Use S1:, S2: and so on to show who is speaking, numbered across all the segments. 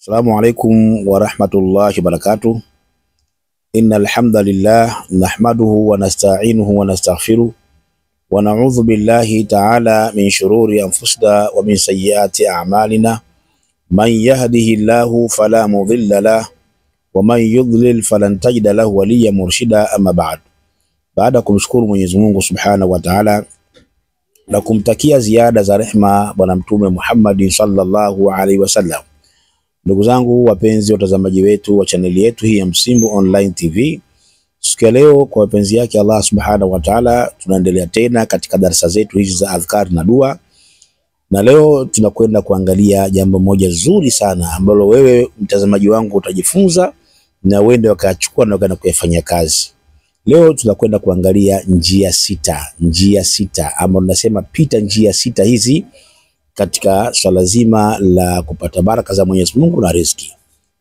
S1: Assalamu alaikum wa rahmatullahi wa barakatuh. Innal hamdalillah nahmaduhu wa nasta'inuhu wa nastaghfiruh wa na'udhu billahi ta'ala min shururi anfusina wa min sayyiati a'malina. Man yahdihillahu fala mudilla lahu wa man yudlil falan tajida lahu waliyyan murshida. Amma ba'd. Baada kumshukuru Mwenyezi Mungu Subhanahu wa Ta'ala na kumtakia ziada za rehma bwana Mtume Muhammad sallallahu alaihi wasallam. Ndugu zangu wapenzi watazamaji wetu wa chaneli yetu hii ya Msimbo Online TV, siku ya leo kwa wapenzi yake Allah Subhanahu wa Ta'ala tunaendelea tena katika darasa zetu hizi za adhkar na dua, na leo tunakwenda kuangalia jambo moja zuri sana ambalo wewe mtazamaji wangu utajifunza na uende wakachukua na ukaenda kuyafanyia kazi. Leo tunakwenda kuangalia njia sita ama tunasema pita njia sita hizi katika swala zima la kupata baraka za Mwenyezi Mungu na riziki.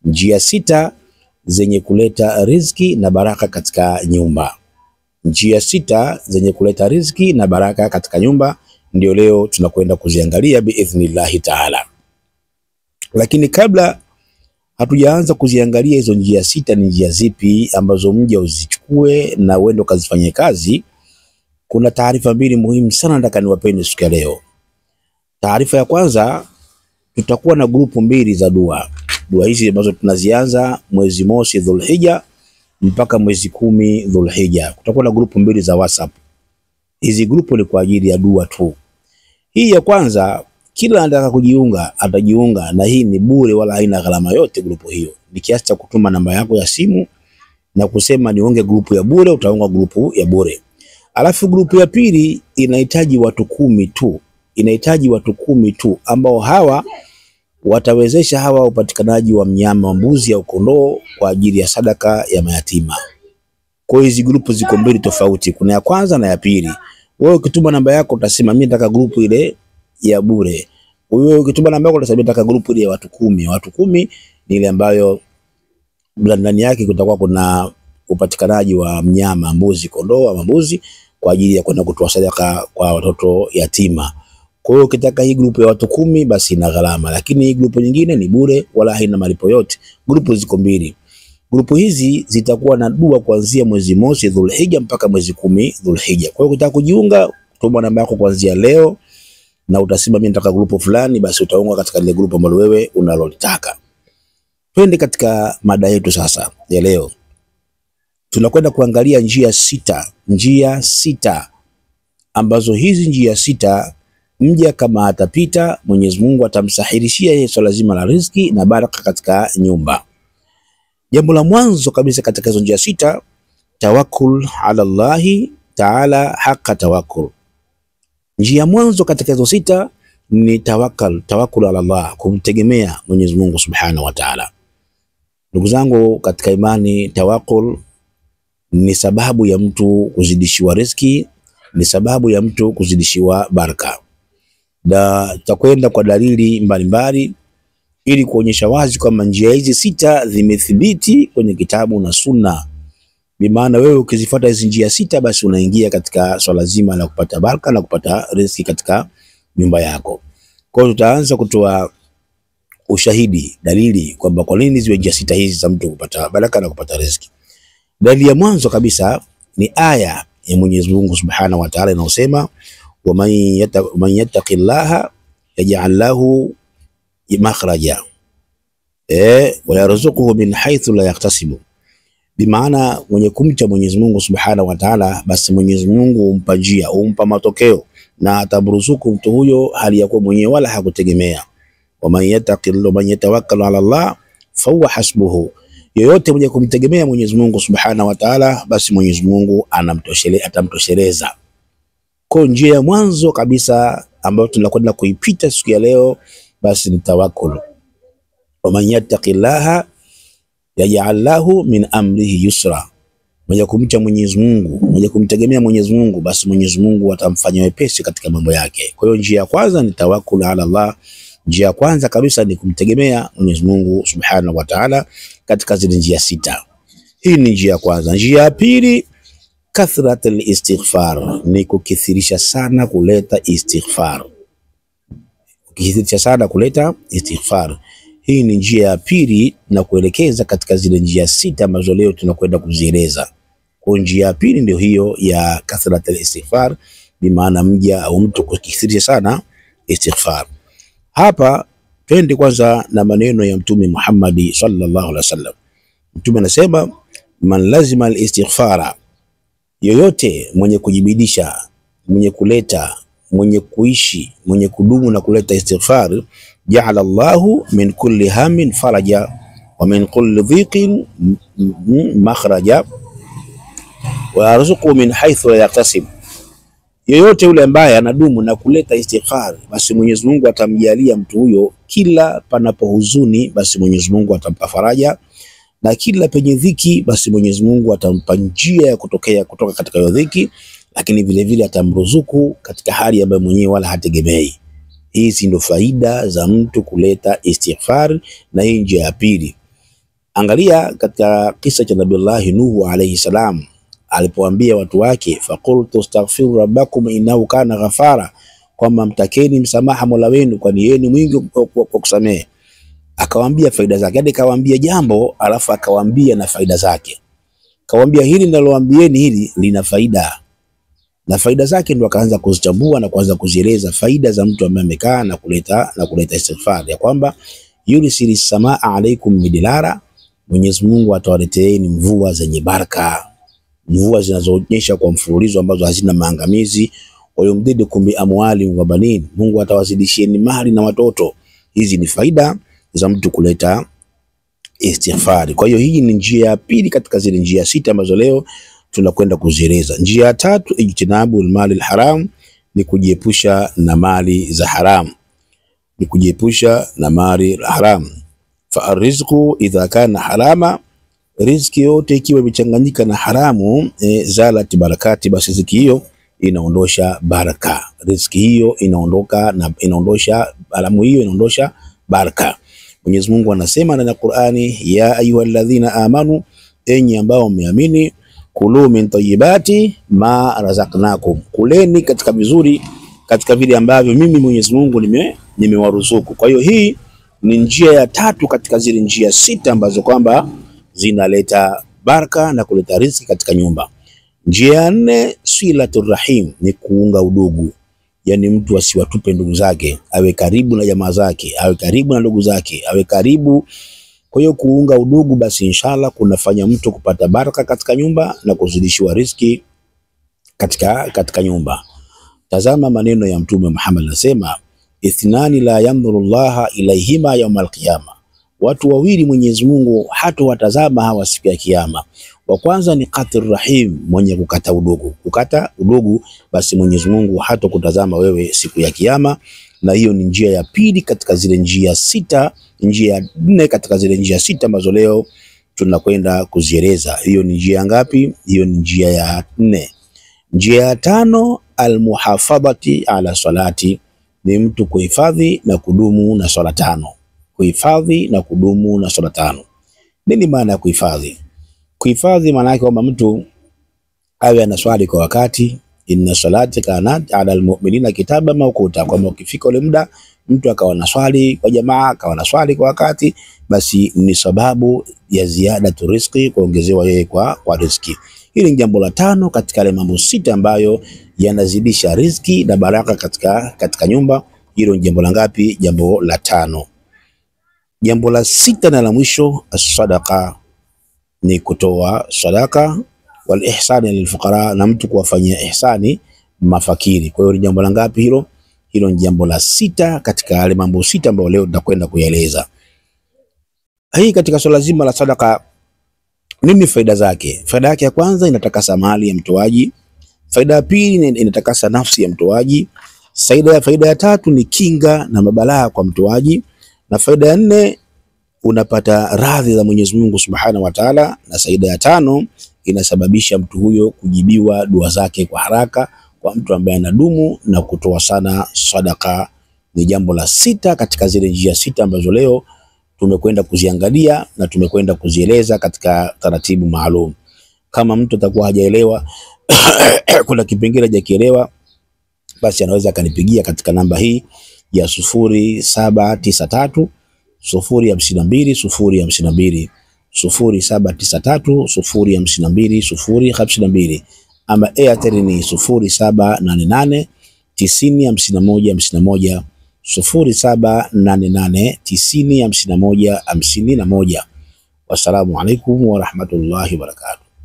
S1: Njia sita zenye kuleta riziki na baraka katika nyumba. Njia sita zenye kuleta riziki na baraka katika nyumba ndio leo tunakwenda kuziangalia biidhnillahi ta'ala. Lakini kabla hatujaanza kuziangalia hizo njia sita ni njia zipi ambazo mja uzichukue na uende ukazifanyie kazi, kuna taarifa mbili muhimu sana nataka niwapeni siku ya leo. Taarifa ya kwanza, tutakuwa na grupu mbili za dua. Dua hizi ambazo tunazianza mwezi mosi Dhulhijja mpaka mwezi 10 Dhulhijja. Kutakuwa na grupu mbili za WhatsApp. Hizi grupu ni kwa ajili ya dua tu. Hii ya kwanza, kila anataka kujiunga atajiunga, na hii ni bure wala haina gharama yote. Grupu hiyo ni kiasi cha kutuma namba yako ya simu na kusema niunge grupu ya bure, utaunga grupu ya bure. Alafu grupu ya pili inahitaji watu 10 tu. Inahitaji watu 10 tu ambao hawa watawezesha hawa upatikanaji wa mnyama wa mbuzi au kondoo kwa ajili ya sadaka ya mayatima. Kwa hizi grupu ziko mbili tofauti, kuna ya kwanza na ya pili. Wewe ukituma namba yako utasema mimi nataka grupu ile ya bure. Wewe ukituma namba yako utasema nataka grupu ile ya watu 10. Watu 10 ni ile ambayo ndani yake kutakuwa kuna upatikanaji wa mnyama mbuzi, kondoo ama mbuzi kwa ajili ya kwenda kutoa sadaka kwa watoto yatima. Kwa hiyo ukitaka hii grupu ya watu 10 basi ina gharama, lakini hii grupu nyingine ni bure wala haina malipo yote. Grupu ziko mbili. Grupu hizi zitakuwa na dua kuanzia mwezi mosi Dhulhijja mpaka mwezi 10 Dhulhijja. Kwa hiyo ukitaka kujiunga, tuma namba yako kuanzia leo na utasema mimi nataka grupu fulani, basi utaungwa katika ile grupu ambalo wewe unalolitaka. Twende katika mada yetu sasa ya leo. Tunakwenda kuangalia njia sita ambazo hizi njia sita mja kama atapita Mwenyezi Mungu atamsahilishia yeye swala zima la riziki na baraka katika nyumba. Jambo la mwanzo kabisa katika hizo njia sita, tawakkul ala Allahi Ta'ala haqqa tawakkul. Njia mwanzo katika hizo sita ni tawakkul ala Allah, kumtegemea Mwenyezi Mungu Subhanahu wa Ta'ala. Ndugu zangu katika imani, tawakkul ni sababu ya mtu kuzidishiwa riziki, ni sababu ya mtu kuzidishiwa baraka. Na tutakwenda kwa dalili mbalimbali ili kuonyesha wazi kwamba njia hizi sita zimethibiti kwenye kitabu na sunna. Bimaana wewe ukizifuata hizi njia sita basi unaingia katika swala zima la kupata baraka na kupata riziki katika nyumba yako. Kwa hiyo tutaanza kutoa ushahidi, dalili kwamba kwa nini ziwe njia sita hizi za mtu kupata baraka na kupata riziki. Dalili ya mwanzo kabisa ni aya ya Mwenyezi Mungu Subhanahu wa Ta'ala inayosema ومن يتق الله يجعل له مخرجا ويرزقه من حيث لا يحتسب. Bimaana mwenye kumcha Mwenyezi Mungu Subhanahu wa Ta'ala, basi Mwenyezi Mungu humpa njia, humpa matokeo na atamruzuku mtu huyo hali ya kuwa mwenyewe wala hakutegemea. ومن يتوكل على الله فهو حسبه. Yoyote mwenye kumtegemea Mwenyezi Mungu Subhanahu wa Ta'ala, basi Mwenyezi Mungu atamtosheleza. Kwa njia ya mwanzo kabisa ambayo tunakwenda kuipita siku ya leo basi ni tawakkul. Waman yattaqillaha yaj'al lahu min amrihi yusra. Mwenye kumcha Mwenyezi Mungu, mwenye kumtegemea Mwenyezi Mungu, basi Mwenyezi Mungu atamfanyia wepesi katika mambo yake. Kwa hiyo njia ya kwanza ni tawakkul ala Allah. Njia ya kwanza kabisa ni kumtegemea Mwenyezi Mungu Subhanahu wa Ta'ala katika zile njia sita. Hii ni njia ya kwanza. Njia ya pili, kathratul istighfar, ni kukithirisha sana kuleta istighfar. Kukithirisha sana kuleta istighfar. Hii ni njia ya pili na kuelekeza katika zile njia sita ambazo leo tunakwenda kuzieleza. Kwa njia ya pili ndio hiyo ya kathratul istighfar, bi maana mja au mtu kukithirisha sana istighfar. Hapa twende kwanza na maneno ya Mtume Muhammad sallallahu alaihi wasallam. Mtume anasema man lazima al-istighfara, yoyote mwenye kujibidisha, mwenye kuleta, mwenye kuishi, mwenye kudumu na kuleta istighfar, ja'ala Allahu min kulli hammin faraja wa min kulli dhiqin makhraja wa yarzuqu min haythu la yahtasib. Yoyote yule ambaye anadumu na kuleta istighfar, basi Mwenyezi Mungu atamjalia mtu huyo kila panapo huzuni, basi Mwenyezi Mungu atampa faraja, na kila penye dhiki, basi Mwenyezi Mungu atampa njia ya kutoka katika hiyo dhiki, lakini vile vile atamruzuku katika hali ambayo mwenyewe wala hategemei. Hizi ndio faida za mtu kuleta istighfar, na hii njia ya pili. Angalia katika kisa cha Nabii Nuhu alayhi salam, alipoambia watu wake, faqultu astaghfiru rabbakum innahu kana ghafara, kwamba mtakeni msamaha Mola wenu kwani yeye ni mwingi wa kusamehe. Akawaambia faida zake, hadi kawaambia jambo alafu akawaambia na faida zake. Kawaambia hili ninalowaambieni hili lina faida, na faida zake ndio akaanza kuzichambua na kuanza kuzieleza faida za mtu ambaye amekaa na kuleta istighfar, ya kwamba yursili samaa alaikum midlara, Mwenyezi Mungu atawaleteeni mvua zenye baraka, mvua zinazoonyesha kwa mfululizo ambazo hazina maangamizi. Wa yumdidukum bi amwali wa banin, Mungu atawazidishieni mali na watoto. Hizi ni faida za mtu kuleta istighfar. Kwa hiyo hii ni njia ya pili katika zile njia sita ambazo leo tunakwenda kuzieleza. Njia ya tatu, ijtinabu mali haram, ni kujiepusha na mali za haram, ni kujiepusha na mali haram. Fa arrizqu idha kana harama, riziki yote ikiwa imechanganyika na haramu, zalat barakati, basi riziki hiyo inaondosha baraka. Riziki hiyo inaondoka na inaondosha haramu, hiyo inaondosha baraka. Mwenyezi Mungu anasema ndani ya Qur'ani, ya ayyuhalladhina amanu, enyi ambao mmeamini, kulu min tayyibati ma razaqnakum, kuleni katika vizuri, katika vile ambavyo mimi Mwenyezi Mungu nimewaruzuku. Kwa hiyo hii ni njia ya tatu katika zile njia sita ambazo kwamba zinaleta baraka na kuleta riziki katika nyumba. Njia ya nne, silatur rahim, ni kuunga udugu. Yani mtu asiwatupe ndugu zake, awe karibu na jamaa zake, awe karibu na ndugu zake, awe karibu. Kwa hiyo kuunga udugu, basi inshallah kunafanya mtu kupata baraka katika nyumba na kuzidishiwa riziki katika nyumba. Tazama maneno ya Mtume Muhammad, anasema ithnani la yanzuru Allah ilaihima yawmal qiyama, watu wawili Mwenyezi Mungu hata watazama hawa siku ya kiyama. Wa kwanza ni qatir rahim, mwenye kukata udugu, basi Mwenyezi Mungu hata kutazama wewe siku ya kiyama. Na hiyo ni njia ya pili katika zile njia sita. Njia ya nne katika zile njia sita ambazo leo tunakwenda kuzieleza. Hiyo ni njia ngapi? Hiyo ni njia ya nne. Njia ya tano, almuhafadhati ala salati, ni mtu kuhifadhi na kudumu na swala tano. Kuhifadhi na kudumu na swala tano. Nini maana ya kuhifadhi? Kuhifadhi maana yake kwamba mtu awe anaswali kwa wakati, inna salati kanat ala almu'minina kitaba mawquta, kwamba ukifika ule muda mtu akawa anaswali kwa jamaa, akawa anaswali kwa wakati, basi ni sababu ya ziada tu riziki, kuongezewa yeye kwa riziki. Hili ni jambo la tano katika ile mambo sita ambayo yanazidisha riziki na baraka katika nyumba. Hilo ni jambo la ngapi? Jambo la tano. Jambo la sita na la mwisho, as-sadaqa, ni kutoa sadaka, wal ihsani lil fuqara, na mtu kuwafanyia ihsani mafakiri. Kwa hiyo ni jambo la ngapi hilo? Hilo ni jambo la sita katika yale mambo sita ambayo leo tutakwenda kuyaeleza. Hii katika swala zima la sadaka, nini faida zake? Faida yake ya kwanza, inatakasa mali ya mtoaji. Faida ya pili, inatakasa nafsi ya mtoaji. Faida ya tatu ni kinga na mabalaa kwa mtoaji. Na faida ya nne, unapata radhi za Mwenyezi Mungu Subhanahu wa Ta'ala. Na faida ya tano, inasababisha mtu huyo kujibiwa dua zake kwa haraka, kwa mtu ambaye anadumu na kutoa sana sadaka. Ni jambo la sita katika zile njia sita ambazo leo tumekwenda kuziangalia na tumekwenda kuzieleza katika taratibu maalum. Kama mtu atakuwa hajaelewa kuna kipengele hajakielewa, basi anaweza akanipigia katika namba hii ya 0793 052 052, 0793 052 052, ama Airtel ni 0788 905151, 0788 905151. Wassalamu alaikum warahmatullahi wabarakatuh.